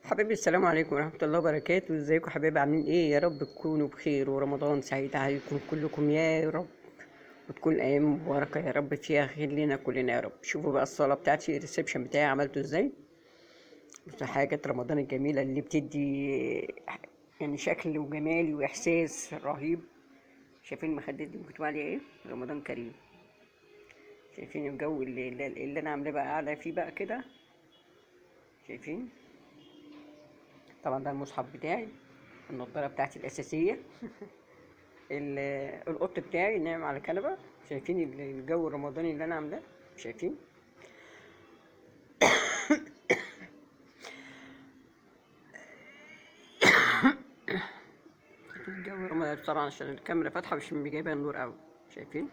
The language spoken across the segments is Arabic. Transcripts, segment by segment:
حبايبي السلام عليكم ورحمة الله وبركاته. ازيكم حبايبي؟ عاملين ايه؟ يا رب تكونوا بخير ورمضان سعيد عليكم كلكم يا رب، وتكون ايام مباركة يا رب فيها خير لنا كلنا يا رب. شوفوا بقى الصلاة بتاعتي، الريسبشن بتاعي عملته ازاي. بصوا حاجة رمضان الجميلة اللي بتدي يعني شكل وجمال واحساس رهيب. شايفين المخدات دي مكتوب عليها ايه؟ رمضان كريم. شايفين الجو اللي انا عاملاه بقى، قاعدة فيه بقى كده. شايفين طبعا ده المصحف بتاعي، النضارة بتاعتي الأساسية. القط بتاعي نايم على كنبة. شايفين الجو الرمضاني اللي أنا عاملاه؟ شايفين الجو الرمضاني طبعا عشان الكاميرا فاتحة مش جايبة النور أوي. شايفين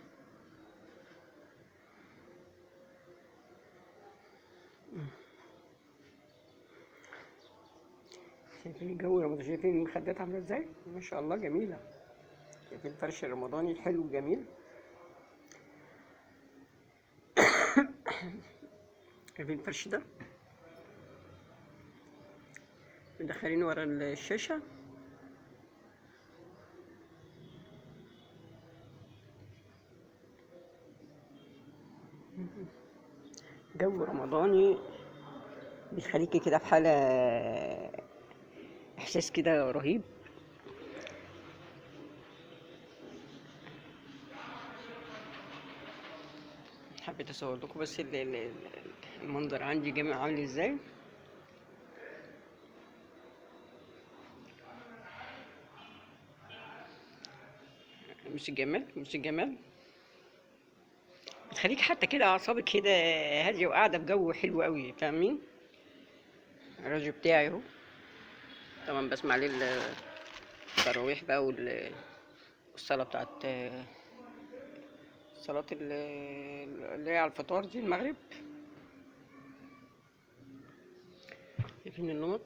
شايفين الجو الرمضاني، شايفين المخدات عاملة ازاي؟ ما شاء الله جميلة. شايفين الفرش الرمضاني الحلو الجميل. شايفين الفرش ده مدخلينه ورا الشاشة. جو رمضاني بيخليكي كده في حالة إحساس كده رهيب. حبيت أصور لكم بس المنظر عندي جميل عامل ازاي. مش الجمال بتخليك حتى كده اعصابك كده هاديه وقاعده في جو حلو قوي. فاهمين؟ الراديو بتاعي اهو، طبعا بسمع عليه التراويح بقى والصلاه بتاعت صلاه اللي هي على الفطار دي المغرب. شايفين النمط؟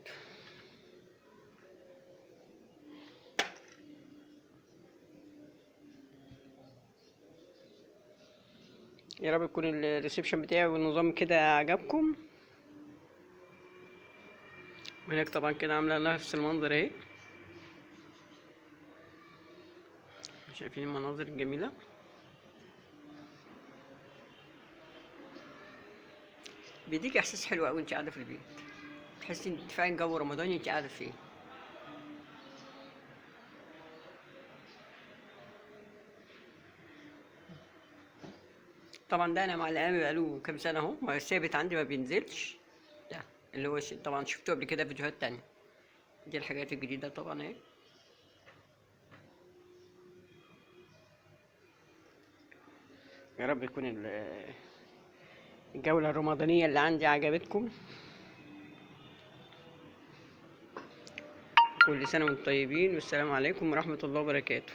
يا رب يكون الريسبشن بتاعي والنظام كده عجبكم. وهناك طبعا كده عامله نفس المنظر اهي. شايفين المناظر الجميله؟ بيديك احساس حلو قوي انت قاعده في البيت، تحسي ان فعلا جو رمضاني انت قاعده فيه. طبعا ده انا مع الامام بقاله كام سنه اهو، ما ثابت عندي ما بينزلش. ده اللي هو طبعا شفته قبل كده في فيديوهات تانية. دي الحاجات الجديده طبعا اهي. يا رب يكون الجوله الرمضانيه اللي عندي عجبتكم. كل سنه وانتم طيبين، والسلام عليكم ورحمه الله وبركاته.